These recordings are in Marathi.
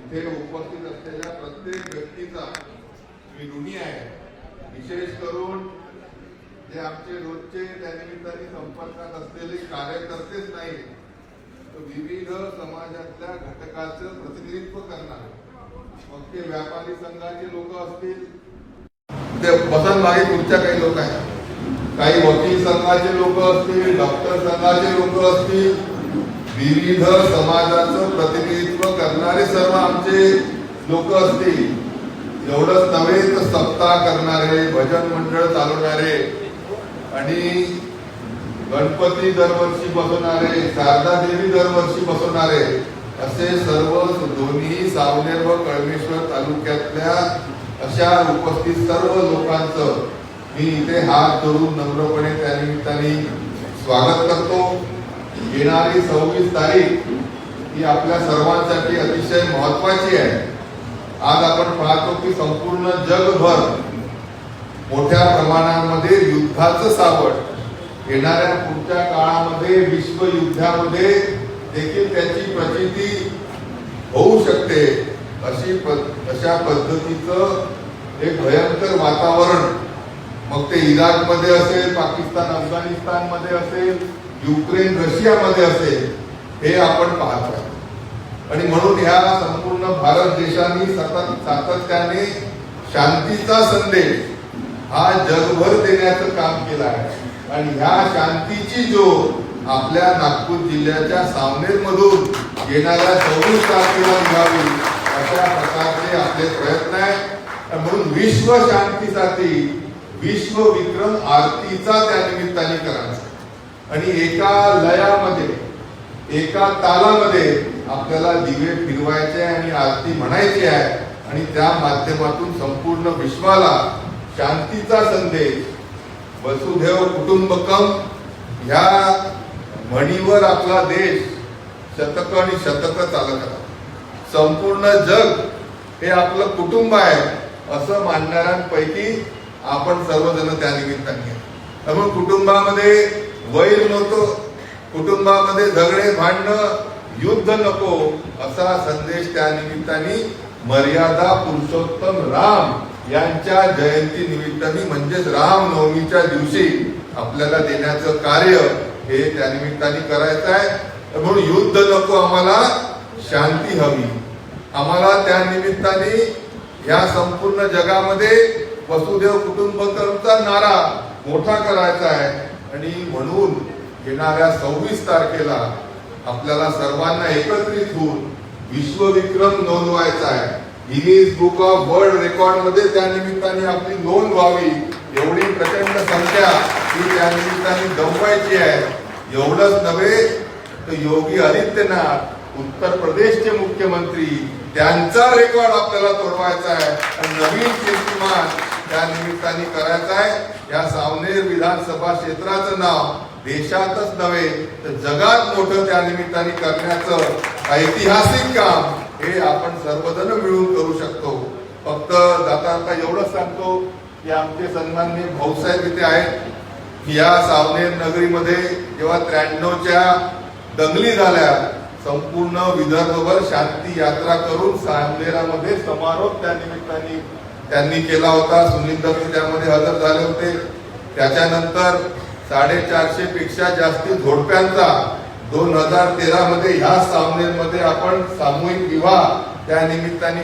इथे उपस्थित असलेल्या प्रत्येक व्यक्तीचा मी ऋणी आहे। विशेष करून जे आमचे रोजचे त्या निमित्ताने संपर्कात असलेले कार्यकर्तेच नाही, तर विविध समाजातल्या घटकाचं प्रतिनिधित्व करणार, मग ते व्यापारी संघाचे लोक असतील, ते बसन मागे पुढच्या काही लोक आहेत, काही वकील संघाचे लोक असतील, डॉक्टर संघाचे लोक असतील, विविध समाजाचं प्रतिनिधित्व करणारे सर्व आमचे लोक असतील। एवढंच नव्हे तर सप्ताह करणारे, भजन मंडळ चालवणारे आणि गणपती दरवर्षी बसवणारे, शारदा देवी दरवर्षी बसवणारे, असे सर्व दोन्ही सावनेर व कळमेश्वर तालुक्यातल्या अशा उपस्थित सर्व लोकांचं मी इथे हात जोडून नम्रपणे त्या निमित्ताने स्वागत करतो। येणारी 26 तारीख ही आपल्या सर्वांसाठी अतिशय महत्वाची आहे। आज आपण पाहतो की संपूर्ण जगभर मोठ्या प्रमाणामध्ये युद्धाचं सावट, येणाऱ्या पुढच्या काळामध्ये विश्वयुद्धामध्ये देखील त्याची प्रचिती होऊ शकते, अशा पद्धतीचं एक भयंकर वातावरण, मग ते इराकमध्ये असेल, पाकिस्तान अफगाणिस्तानमध्ये असेल, युक्रेन रशियामध्ये असेल, हे आपण पाहतोय। आणि म्हणून ह्या संपूर्ण भारत देशाने सातत्याने शांतीचा संदेश हा जगभर देण्याचं काम केलं आहे। आणि ह्या शांतीची ज्योत आपल्या नागपूर जिल्ह्याच्या सावनेर मधून येणाऱ्या 26 तारखेला निघावी, अशा प्रकारचे आपले प्रयत्न आहेत। म्हणून विश्व शांतीसाठी विश्व विक्रम आरतीचा त्या निमित्ताने करायचा आणि एका लयामध्ये, एका तालामध्ये आपल्याला दिवे फिरवायचे आणि आरती म्हणायची आहे आणि त्या माध्यमातून संपूर्ण विश्वाला शांतीचा संदेश, वसुधैव कुटुंबकम ह्या म्हणीवर आपला देश शतक आणि शतक चालत आहे। संपूर्ण जग हे आपलं कुटुंब आहे असं मानणाऱ्यांपैकी आपण सर्वजण त्या निमित्ताने। त्यामुळे कुटुंबामध्ये वैर नको, कुटुंबामध्ये झगडे भांडणं, युद्ध नको, असा संदेश त्या निमित्ताने मर्यादा पुरुषोत्तम राम यांच्या जयंती निमित्ताने म्हणजेच रामनवमीच्या दिवशी आपल्याला देण्याचं कार्य हे त्या निमित्ताने करायचं आहे। म्हणून युद्ध नको, आम्हाला शांती हवी। आम्हाला त्या निमित्ताने या संपूर्ण जगामध्ये वसुधैव कुटुंबकमचा नारा मोठा करायचा आहे आणि म्हणून येणाऱ्या 26 तारखेला आपल्याला सर्वांना एकत्रित होऊन विश्वविक्रम नोंदवायचा आहे। Guinness book of world record मध्ये त्या निमित्ताने आपली नोंद व्हावी, एवढी प्रचंड संख्या ही त्या निमित्ताने जमवायची आहे। एवढंच नव्हे तर योगी आदित्यनाथ उत्तर प्रदेशचे मुख्यमंत्री, त्यांचा रेकॉर्ड आपल्याला तोडवायचा आहे आणि नवीन कीर्तिमान त्या निमित्ताने करायचा आहे। या सावनेर विधानसभा क्षेत्राचं नाव देशातच नव्हे तर जगात मोठं त्या निमित्ताने करण्याचं ऐतिहासिक काम हे आपण सर्वजण मिळून करू शकतो। फक्त जाता एवढंच सांगतो की आमचे सन्माननीय भाऊसाहेब इथे आहेत। या सावनेर नगरीमध्ये जेव्हा 93च्या दंगली झाल्या, संपूर्ण विदर्भभर शांती यात्रा करून सावनेरामध्ये समारोप त्या निमित्ताने त्यांनी केला होता। सुनील दत्त त्यामध्ये हजर झाले होते। त्याच्यानंतर 450 पेक्षा जास्ती झोडप्यांचा 2013 मध्ये ह्या सावनेरमध्ये आपण सामूहिक विवाह त्या निमित्ताने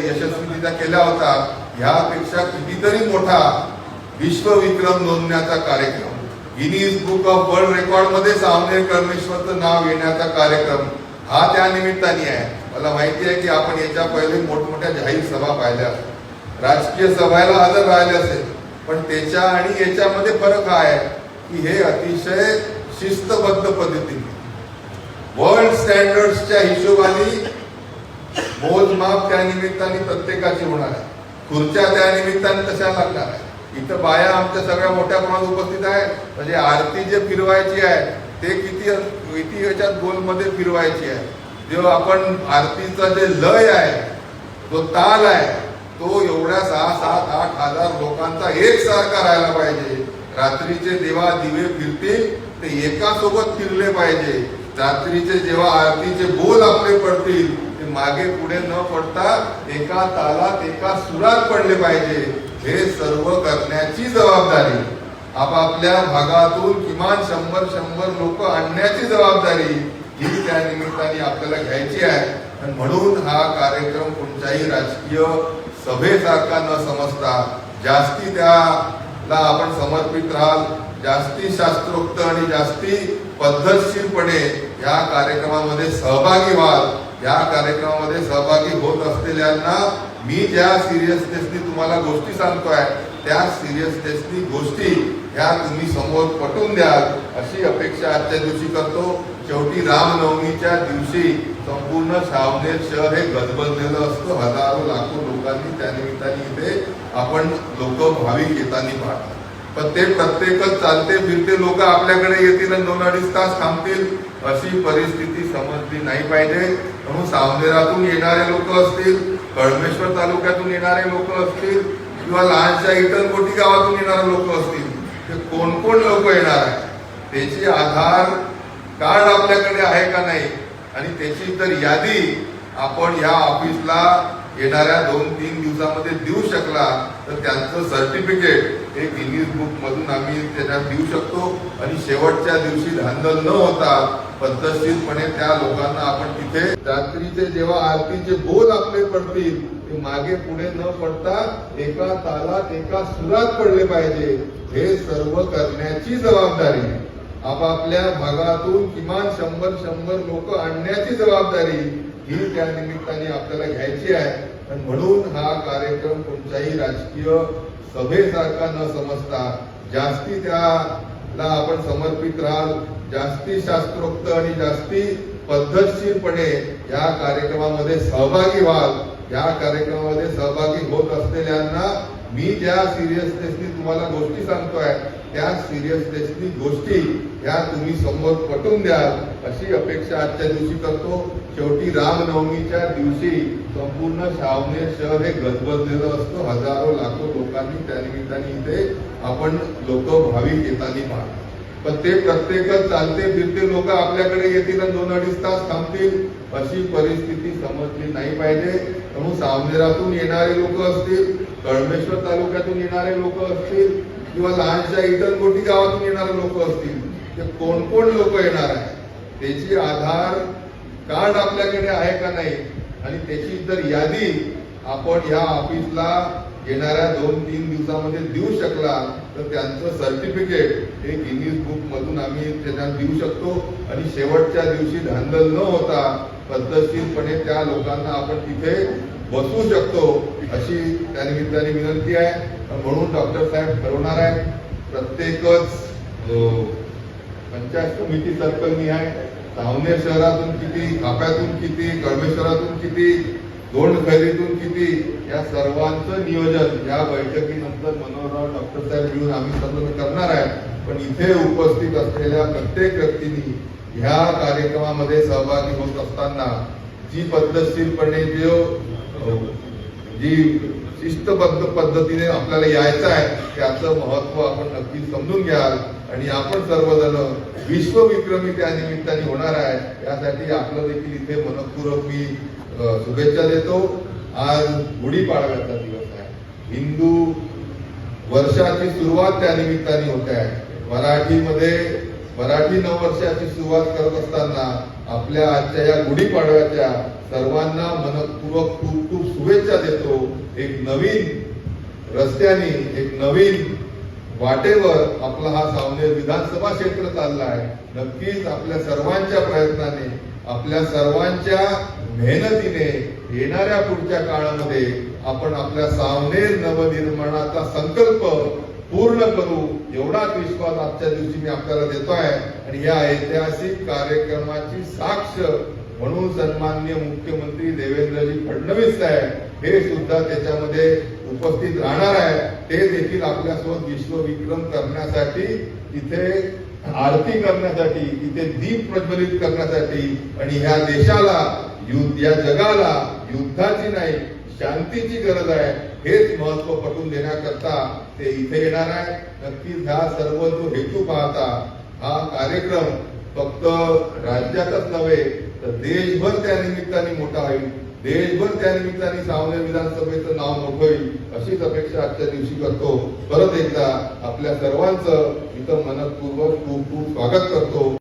यशस्वीरित्या केला होता। ह्यापेक्षा कितीतरी मोठा विश्वविक्रम नोंदण्याचा कार्यक्रम, Guinness book of world record मध्ये सावनेर कळमेश्वरचं नाव येण्याचा कार्यक्रम हा त्या निमित्ताने आहे। मला माहिती आहे की आपण याच्या पहिले मोठमोठ्या जाहीर सभा पाहिल्या, राजकीय सभाला हजर राहिले असेल, पण त्याच्या आणि याच्यामध्ये फरक आहे की हे अतिशय शिस्तबद्ध पद्धतीने वर्ल्ड स्टँडर्ड्सच्या हिशोबाने मोजमाप त्या निमित्ताने प्रत्येकाची होणार आहे। खुर्च्या त्या निमित्ताने तशा लागणार आहे। इथं बाया आमच्या सगळ्या मोठ्या प्रमाणात उपस्थित आहे, म्हणजे आरती जे फिरवायची आहे ते किती याच्यात गोलमध्ये फिरवायची आहे। जेव्हा आपण आरतीचा जे लय आहे, जो ताल आहे, तो एवढ्या 6, 7, 8 हजार लोकांचा एकसारखा राहायला पाहिजे। रात्रीचे देवा दिवे फिरतील ते एका सोबत फिरले पाहिजे। रात्रीचे जेव्हा आरतीचे बोल आपले पडतील ते मागे पुढे न पडता एका तालात एका सुरात पडले पाहिजे. हे सर्व करण्याची जबाबदारी आपापल्या भागातून किमान 100 लोक आणण्याची जबाबदारी ही त्या निमित्ताने आपल्याला घ्यायची आहे. आणि म्हणून हा कार्यक्रम कोणत्याही राजकीय सभेसारखा न समजता जास्ती त्याला आपण समर्पित राहाल, जास्ती शास्त्रोक्त आणि जास्ती पद्धतशीरपणे या कार्यक्रमामध्ये सहभागी व्हाल. या कार्यक्रमामध्ये सहभागी होत असलेल्यांना मी ज्या सिरियसनेसनी तुम्हाला गोष्टी सांगतोय त्या सिरियसनेसनी गोष्टी ह्या तुम्ही समोर पटवून द्याल अशी अपेक्षा आजच्या दिवशी करतो. शेवटी रामनवमीच्या दिवशी संपूर्ण सावनेर शहर हे गजबजलेलं असतं. हजारो लाखो लोकांनी त्या निमित्ताने इथे आपण लोक भाविक येताना पाहतात. पण ते प्रत्येकच चालते फिरते लोक आपल्याकडे येतील आणि 2-2.5 तास थांबतील अशी परिस्थिती समजली नाही पाहिजे. म्हणून सावनेरातून येणारे लोक असतील, कळमेश्वर तालुक्यातून येणारे लोक असतील किंवा लहानशा इटनकोटी गावातून येणारे लोक असतील, ते कोण कोण लोक येणार आहे त्याची आधार कार्ड आपल्याकडे आहे का नाही आणि त्याची जर यादी आपण या ऑफिसला येणाऱ्या 2-3 दिवसामध्ये देऊ शकला तर त्यांचं सर्टिफिकेट हे गिनीज बुक मधून आम्ही त्यांना देऊ शकतो. आणि शेवटच्या दिवशी धांदल न होता पद्धतशीरपणे त्या लोकांना आपण तिथे रात्रीचे जेव्हा आरतीचे बोल आपले पडतील ते मागे पुढे न पडता एका तालात एका सुरात पडले पाहिजे. हे सर्व करण्याची जबाबदारी आपापल्या भागातून किमान 100 लोक आणण्याची जबाबदारी ही त्या निमित्ताने आपल्याला घ्यायची आहे. आणि म्हणून हा कार्यक्रम कोणत्याही राजकीय सभेसारखा न समजता जास्ती त्याला आपण समर्पित राहाल, जास्ती शास्त्रोक्त आणि जास्ती पद्धतशीरपणे या कार्यक्रमामध्ये सहभागी व्हाल. या कार्यक्रमामध्ये सहभागी होत असलेल्यांना मी ज्या सिरियसनेसनी तुम्हाला गोष्टी सांगतोय त्या सिरियसनेसनी गोष्टी ह्या तुम्ही समोर पटवून द्याल अशी अपेक्षा आजच्या दिवशी करतो. शेवटी रामनवमीच्या दिवशी संपूर्ण सावनेर शहर हे गजबजलेलं असतं. हजारो लाखो लोकांनी त्या निमित्ताने इथे आपण लोक भाविक येताना पाहतात. पण ते प्रत्येकच चालते फिरते लोक आपल्याकडे येतील आणि 2-2.5 तास थांबतील अशी परिस्थिती समजली नाही पाहिजे. म्हणून सावनेरातून येणारे लोक असतील, कळमेश्वर तालुक्यातून येणारे लोक असतील किंवा लहानशा इटनकोटी गावातून येणारे लोक असतील, ते कोण कोण लोक येणार आहे त्याची आधार कार्ड आपल्याकडे आहे का नाही आणि त्याची जर यादी आपण या ऑफिसला येणाऱ्या 2-3 दिवसामध्ये देऊ शकला तर त्यांचं सर्टिफिकेट हे गिनीज बुक मधून आम्ही त्यांना देऊ शकतो. आणि शेवटच्या दिवशी धांदल न होता पद्धतशीरपणे त्या लोकांना आपण तिथे बसवू शकतो अशी त्या निमित्ताने विनंती आहे. म्हणून डॉक्टर साहेब ठरवणार आहे. प्रत्येकच पंचायत समिती सर्कलनी आहे, सावनेर शहरातून किती, खाप्यातून किती, कळमेश्वरातून किती, दोंडखैरीतून किती, या सर्वांचं नियोजन या बैठकीनंतर मनोहरराव डॉक्टर साहेब मिळून आम्ही सर्व करणार आहे. पण इथे उपस्थित असलेल्या प्रत्येक व्यक्तींनी ह्या कार्यक्रमामध्ये सहभागी होत असताना जी पद्धतशीरपणे जी शिस्तबद्ध पद्धतीने आपल्याला यायचं आहे त्याचं महत्व आपण नक्की समजून घ्याल. आणि आपण सर्वजण विश्वविक्रमी त्या निमित्ताने होणार आहे यासाठी आपलं देखील इथे मनपूर्वक मी शुभेच्छा देतो. आज गुढीपाडव्याचा दिवस आहे. हिंदू वर्षाची सुरुवात त्या निमित्ताने होते आहे. मराठी नववर्षाची सुरुवात करत असताना आपल्या आजच्या या गुढीपाडव्याच्या सर्वांना मनपूर्वक खूप खूप शुभेच्छा देतो. एक नवीन रस्त्याने, एक नवीन वाटेवर आपला हा सावनेर विधानसभा क्षेत्र चालला आहे. नक्कीच आपल्या सर्वांच्या प्रयत्नाने, आपल्या सर्वांच्या मेहनतीने येणाऱ्या पुढच्या काळामध्ये आपण आपल्या सावनेर नवनिर्माणाचा संकल्प पूर्ण करू एवढाच विश्वास आजच्या दिवशी मी आपल्याला देतो आहे. आणि या ऐतिहासिक कार्यक्रमाची साक्ष म्हणून सन्माननीय मुख्यमंत्री देवेंद्रजी फडणवीस साहेब हे सुद्धा त्याच्यामध्ये उपस्थित राहणार आहे. ते देखील आपल्यासोबत विश्वविक्रम करण्यासाठी, इथे आरती करण्यासाठी, इथे दीप प्रज्वलित करण्यासाठी आणि ह्या देशाला, या जगाला युद्धाची नाही शांतीची गरज आहे हेच महत्व पटवून देण्याकरता ते इथे येणार आहे. नक्कीच हा सर्व जो हेतू पाहता हा कार्यक्रम फक्त राज्यातच नव्हे तर देशभर त्या निमित्ताने मोठा होईल, देशभर त्या निमित्ताने सावनेर विधानसभेचं नाव मोठं होईल अशीच अपेक्षा आजच्या दिवशी करतो. परत एकदा आपल्या सर्वांचं इथं मनपूर्वक खूप खूप स्वागत करतो.